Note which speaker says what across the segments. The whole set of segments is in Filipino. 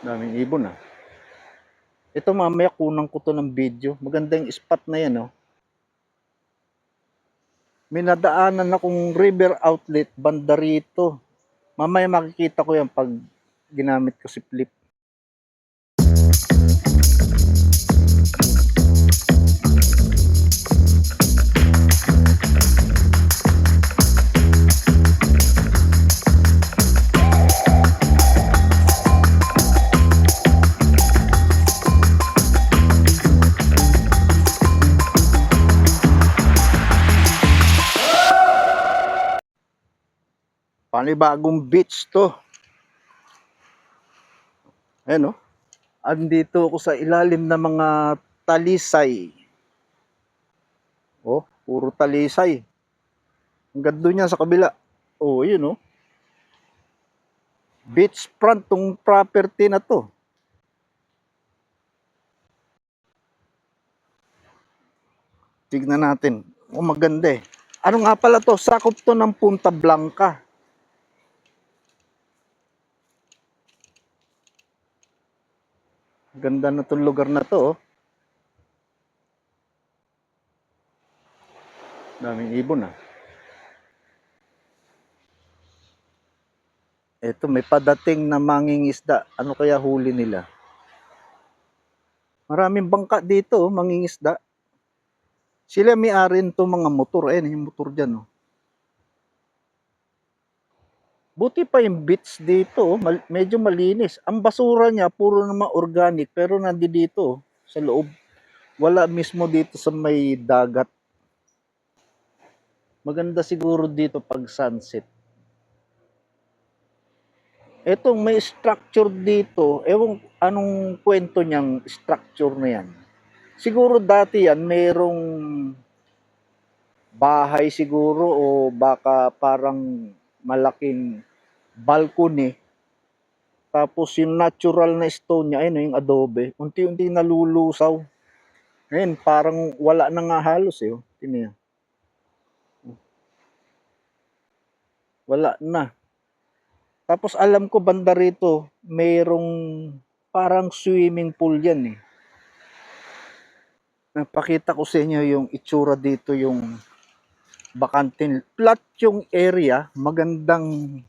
Speaker 1: Daming ibon ah. Ito mamaya kunang ko to ng video. Magandang spot na yan oh. May nadaanan akong river outlet banda rito. Mamaya makikita ko yan pag ginamit ko si Flip. Panibagong beach to. Ayan oh. Andito ako sa ilalim ng mga talisay. Oh, puro talisay. Ang ganda niya sa kabila. Oh, yun oh. Beach front tong property na to. Tignan natin. Oh, maganda eh. Ano nga pala to? Sakop to ng Punta Blanca. Ganda na tong lugar na to. Oh. Daming ibon ah. Eto, may padating na mangingisda. Ano kaya huli nila? Maraming bangka dito, oh, mangingisda. Sila may-ari nito mga motor. Ayan, yung motor dyan. Oh. Buti pa yung beach dito. Oh. Medyo malinis. Ang basura niya, puro naman organic. Pero nandito oh, sa loob. Wala mismo dito sa may dagat. Maganda siguro dito pag sunset. Etong may structure dito, ewan anong kwento niyang structure na yan. Siguro dati yan, mayroong bahay siguro o baka parang malaking balcony. Tapos yung natural na stone niya, ayun yung adobe, unti-unti nalulusaw. Ngayon, parang wala na nga halos eh. Tingnan. Wala na. Tapos alam ko banda rito, mayroong parang swimming pool yan eh. Napakita ko sa inyo yung itsura dito, yung bakantin. Flat yung area, magandang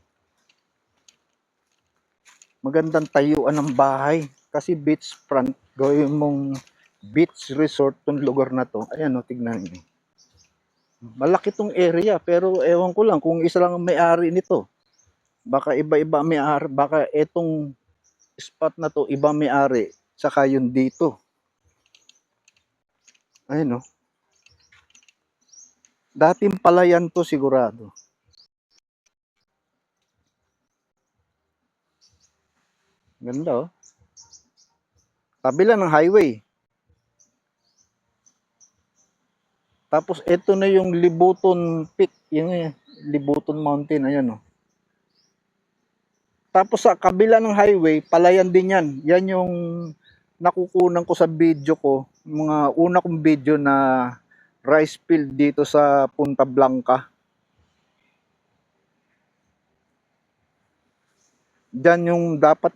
Speaker 1: tayuan ng bahay. Kasi beach front, gawin mong beach resort tong lugar na to. Ayan o, tignan niyo. Malaki tong area, pero ewan ko lang kung isa lang ang may-ari nito. Baka iba-iba may-ari, baka etong spot na to, iba may-ari, saka yun dito. Ayun o. Dating palayan to sigurado. Ganda oh. Kabila ng highway. Tapos ito na yung Libuton Peak, yung Libuton Mountain, ayan oh. Tapos sa kabila ng highway, palayan din yan. Yan yung nakukunan ko sa video ko, mga una kong video na rice field dito sa Punta Blanca. Diyan yung dapat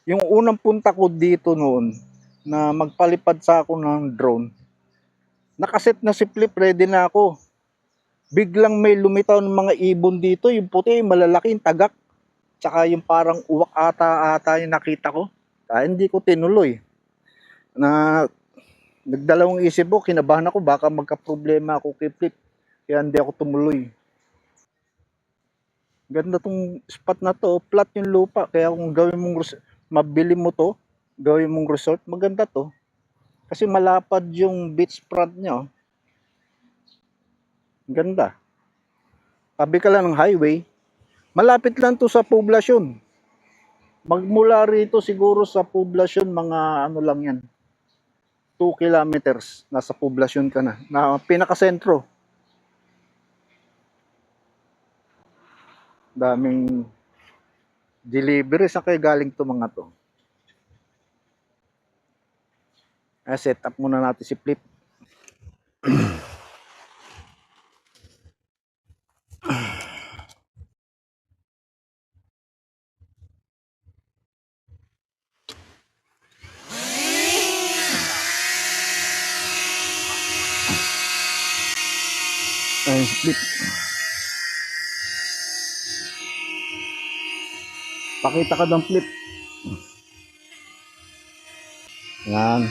Speaker 1: yung unang punta ko dito noon na magpalipad sa ako ng drone. Nakaset na si Flip, ready na ako. Biglang may lumitaw ng mga ibon dito, yung puti, malalaki, yung tagak. Tsaka yung parang uwak ata yung nakita ko. Hindi ko tinuloy. Nagdalawang isip ko, kinabahan ako, baka magka-problema ako kay Flip. Kaya hindi ako tumuloy. Ganda tong spot na to, flat yung lupa. Kaya kung gawin mong mabili mo to, gawin mong resort, maganda to. Kasi malapad yung beach front niya. Oh. Ganda. Tabi ka lang ng highway. Malapit lang to sa poblasyon. Magmula rito siguro sa poblasyon, mga ano lang yan. 2 kilometers. Nasa poblasyon ka na. Na pinakasentro. Daming delivery. Saan kayo galing to mga to? Set up muna natin si Flip. Ay, flip. Pakita ka ng flip. Yan.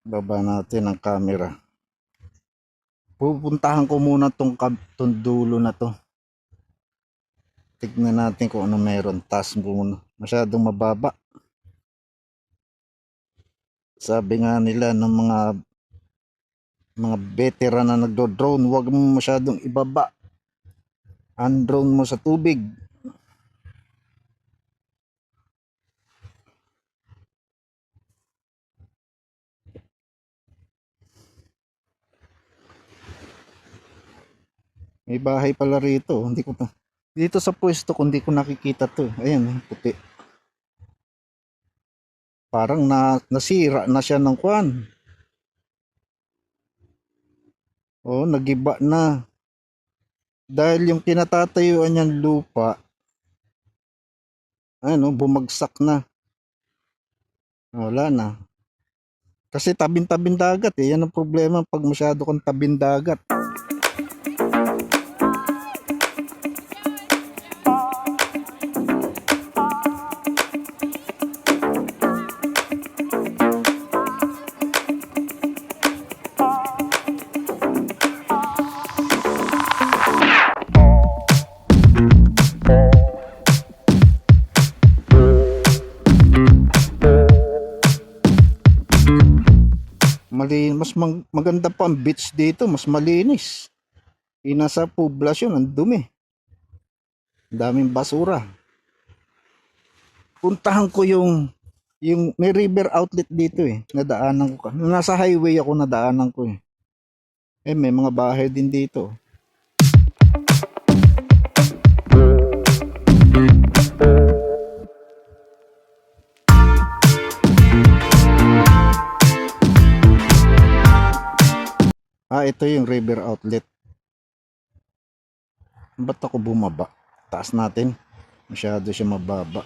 Speaker 1: Baba natin ang camera. Pupuntahan ko muna tong dulo na to. Tignan natin kung ano meron. Taas muna. Masyadong mababa. Sabi nga nila ng mga veteran na nagdo-drone, huwag mo masyadong ibaba ang drone mo sa tubig. May bahay pala rito. Hindi ko pa. Dito sa pwesto ko, hindi ko nakikita to. Ayan, puti. Parang nasira na siya ng kwan. Oh, nagiba na. Dahil yung kinatatayuan niyang lupa, ano, bumagsak na. Wala na. Kasi tabing-tabing dagat eh. Yan ang problema pag masyado kang tabing dagat. Maganda pa ang beach dito, mas malinis. Nasa poblasyon, ang dumi. Ang daming basura. Puntahan ko yung may river outlet dito eh. Nadaanan ko. Nasa highway ako, nadaanan ko eh. May mga bahay din dito. Ito yung river outlet. Ba't ako bumaba? Taas natin. Masyado siya mababa.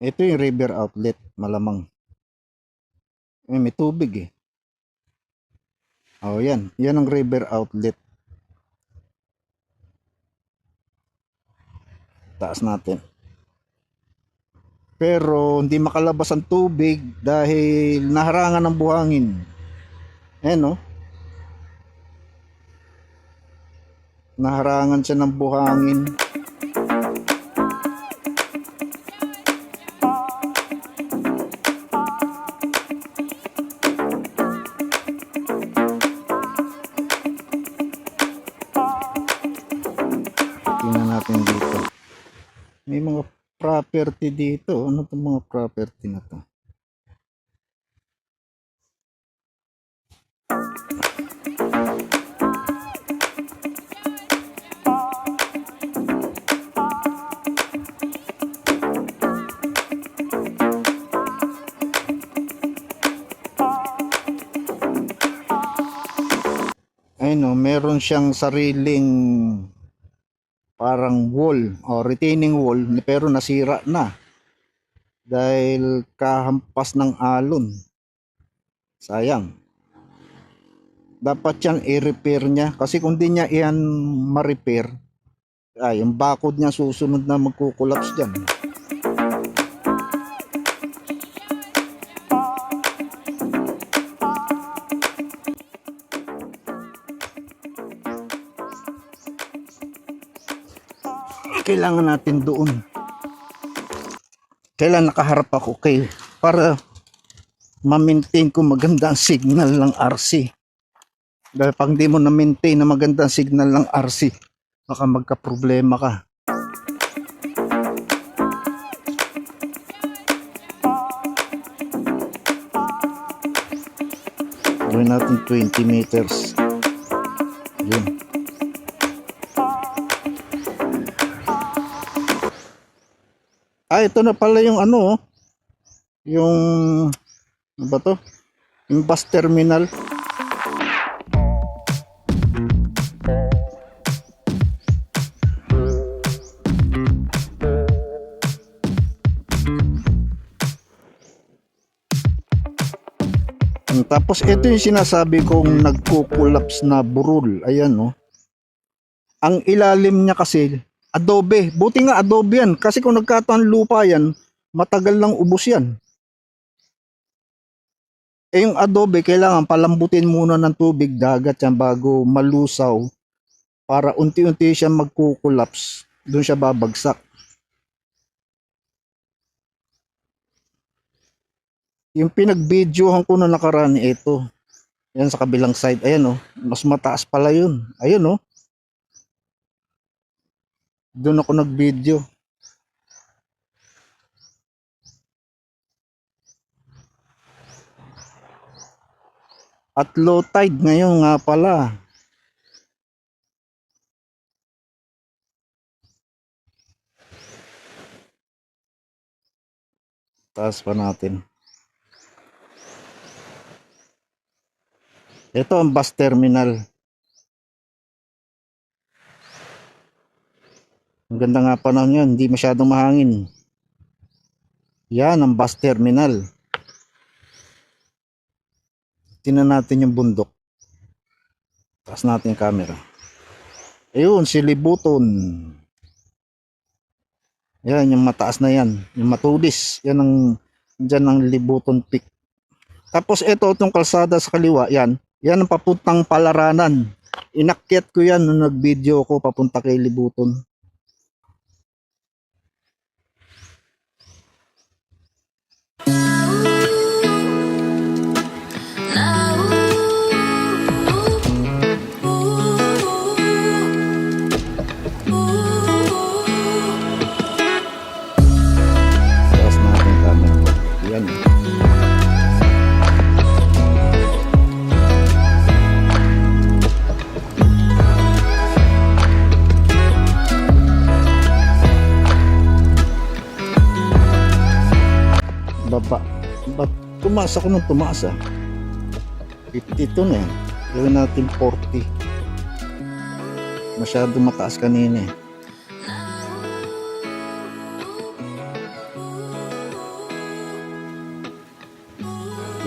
Speaker 1: Ito yung river outlet. Malamang. May tubig eh. Yan. Yan ang river outlet. Taas natin. Pero hindi makalabas ang tubig dahil naharangan ng buhangin. No? Naharangan siya ng buhangin. Tingnan natin dito. May mga property dito. Ano itong mga property na to? Meron siyang sariling parang wall o retaining wall pero nasira na dahil kahampas ng alon. Sayang. Dapat yan i-repair niya kasi kung di niya iyan ma-repair, yung bakod niya susunod na magkukulaps dyan. Kailangan natin doon. Kailan nakaharap ako para ma-maintain ko magandang signal ng RC. Dahil pag di mo na-maintain na magandang signal ng RC, baka magka-problema ka. Gawin natin 20 meters. Yun. Ito na pala yung ano, yung ano ba to? Yung bus terminal. Tapos ito yung sinasabi kong nagko-collapse na burol. Ayan, no. Ang ilalim niya kasi adobe. Buti nga adobe yan. Kasi kung nagkataon lupa yan, matagal lang ubos yan. Yung adobe, kailangan palambutin muna ng tubig, dagat yan bago malusaw para unti-unti siya magko-collapse. Doon siya babagsak. Yung pinag-videohan ko na nakaraan, ito. Yan sa kabilang side. Ayan, oh. Mas mataas pala yun. Ayun, oh. Doon ako nag-video. At low tide ngayon nga pala. Taas pa natin. Ito ang bus terminal. Ang ganda nga pa na yan, hindi masyadong mahangin. Yan ang bus terminal. Tingnan natin yung bundok. Taas natin yung camera. Ayun, si Libuton. Yan, yung mataas na yan. Yung matulis. Yan ang, dyan ang Libuton Peak. Tapos ito, itong kalsada sa kaliwa, yan. Yan ang papuntang Palaranan. Inakyat ko yan nung nag-video ko papunta kay Libuton. Taas natin camera. Yan. Baba. Tumaas ako nung tumaas 52 na yan. Gawin natin 40. Masyado mataas kanina eh.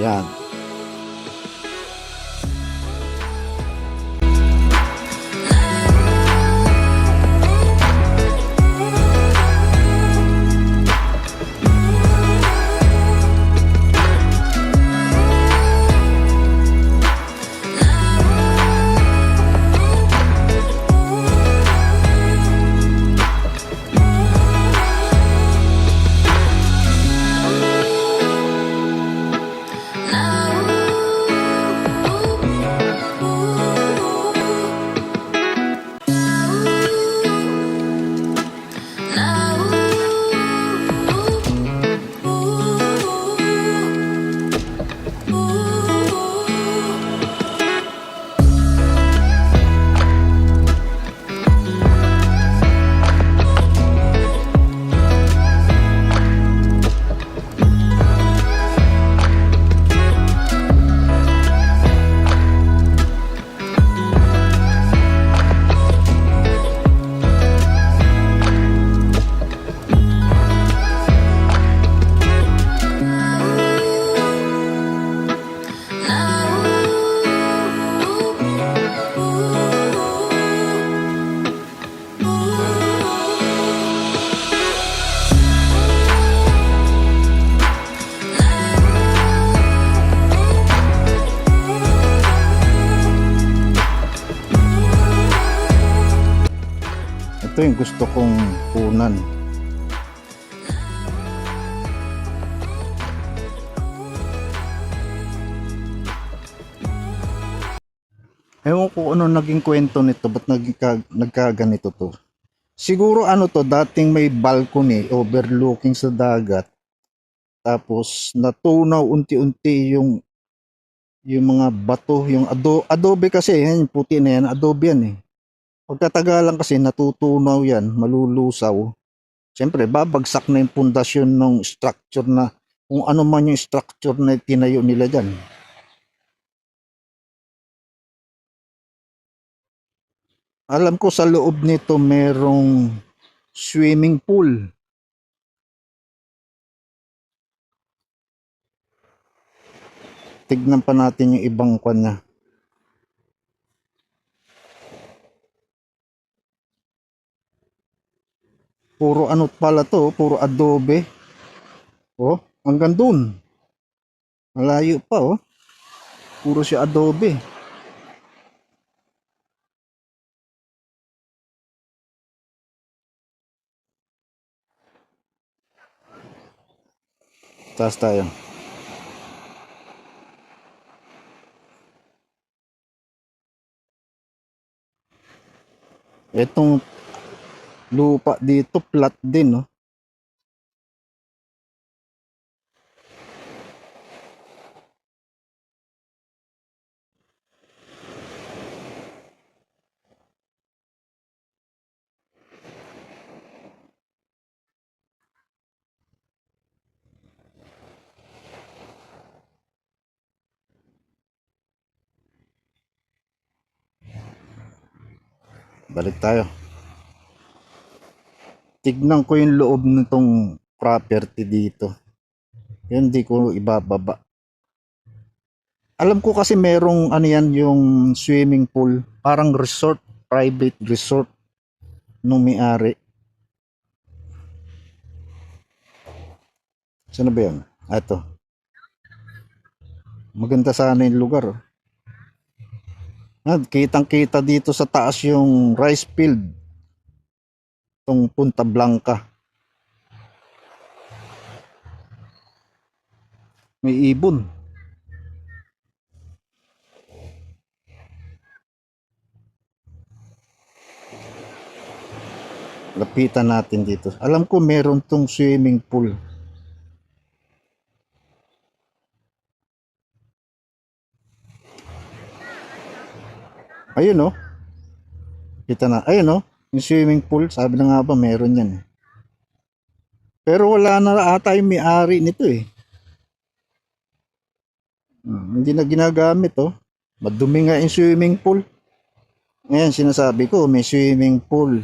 Speaker 1: Yan. Ito yung gusto kong punan. Ewan ko ano naging kwento nito, ba't nagkaganito to. Siguro ano to, dating may balcony overlooking sa dagat. Tapos natunaw unti-unti yung yung mga bato, yung adobe kasi, yan, yung puti na yan, adobe yan eh. Pagkatagalan kasi natutunaw yan, malulusaw. Siyempre, babagsak na yung pundasyon ng structure na, kung ano man yung structure na tinayo nila dyan. Alam ko sa loob nito merong swimming pool. Tignan pa natin yung ibang kanya. Puro ano pala to, puro adobe. Oh, hanggang dun. Malayo pa oh. Puro siya adobe. Taas tayo. Etong lupa dito flat din no. Balik tayo. Tignan ko yung loob nitong property dito. Yun, di ko ibababa. Alam ko kasi merong ano yan, yung swimming pool. Parang resort, private resort nung may-ari. Saan ba yan? Ito. Maganda sana yung lugar. Oh. Kitang-kita dito sa taas yung rice field. Itong Punta Blanca. May ibon. Lapitan natin dito. Alam ko meron tong swimming pool. Ayun oh. Kita na. Ayun oh. Yung swimming pool. Sabi na nga ba meron yan eh. Pero wala na ata yung may-ari nito eh. Hindi na ginagamit oh. Madumi nga yung swimming pool. Ngayon sinasabi ko may swimming pool.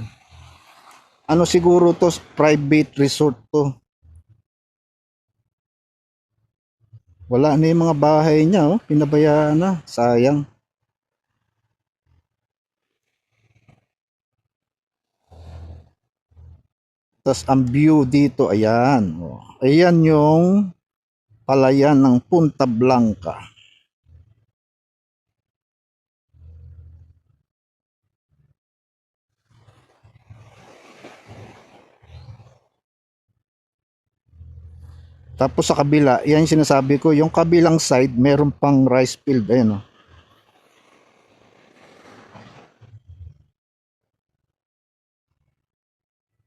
Speaker 1: Ano siguro to, private resort to. Wala na yung mga bahay niya oh. Pinabayaan na. Sayang. Tapos ang view dito, ayan. Oh. Ayan yung palayan ng Punta Blanca. Tapos sa kabila, yan yung sinasabi ko, yung kabilang side, meron pang rice field. Ayan o.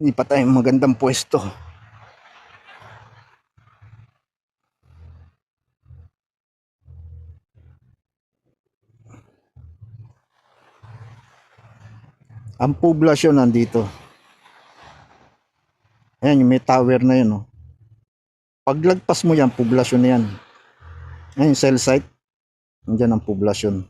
Speaker 1: Hindi pa tayong magandang pwesto. Ang poblasyon nandito. Ayan, yung may tower na yun o. Paglagpas mo yan, poblasyon na yan. Ayan yung cell site. Nandiyan ang poblasyon.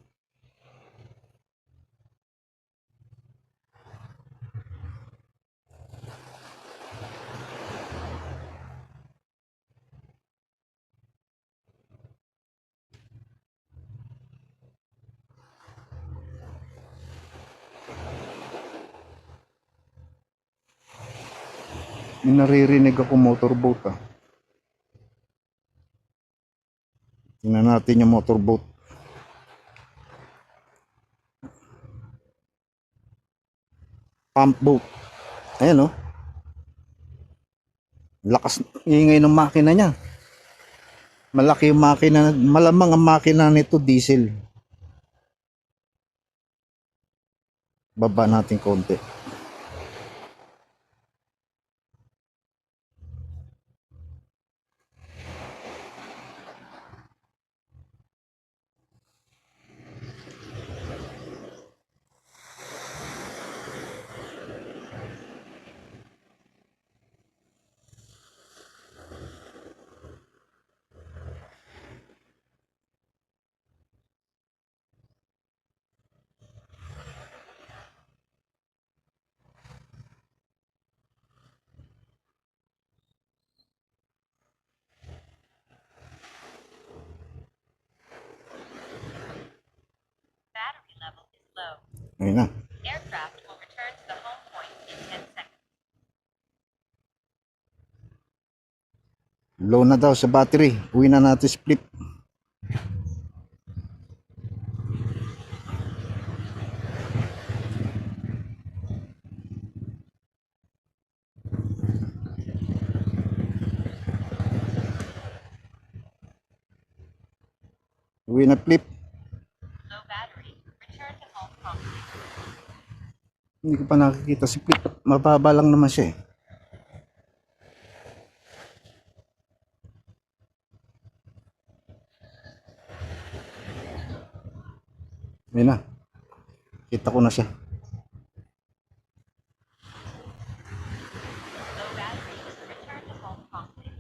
Speaker 1: May naririnig ako motorboat ah. Tingnan natin yung motorboat. Pump boat. Ayan o. Lakas ingay ng makina niya. Malaki yung makina. Malamang ang makina nito diesel. Baba natin konti. Ayun na.
Speaker 2: Aircraft will return to the home point in 10 seconds.
Speaker 1: Low na daw sa battery. Uwi na natin split. Uwi na flip.
Speaker 2: Low battery. Return to home promptly.
Speaker 1: Hindi ko pa nakikita si flip. Mababa lang naman siya eh. Ayun na. Kita ko na siya.
Speaker 2: Low battery. Return to home promptly.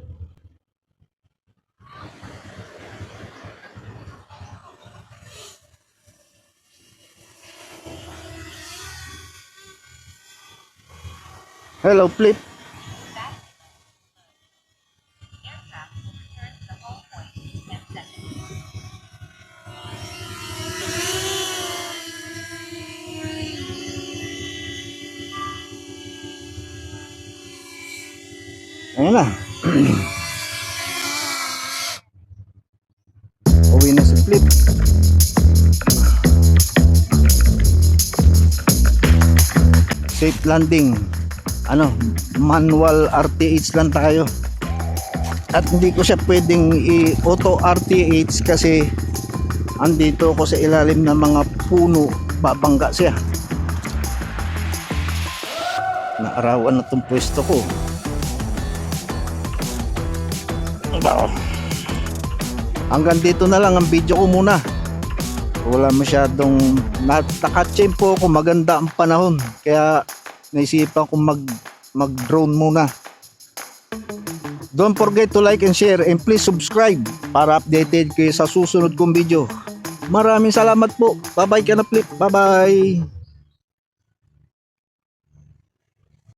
Speaker 1: Hello flip.
Speaker 2: Aircraft will return to the home point in 10 seconds.
Speaker 1: Ayun na. Uwi na si flip. Safe landing. Manual RTH lang tayo. At hindi ko siya pwedeng i-auto RTH kasi andito ako sa ilalim ng mga puno. Babangga siya. Naarawan na tong pwesto ko. Hanggang dito na lang ang video ko muna. Wala masyadong nakatsempo ko, maganda ang panahon kaya naisipan ko mag drone muna. Don't forget to like and share and please subscribe para updated kayo sa susunod kong video. Maraming salamat po. Bye bye ka na flip. Bye bye.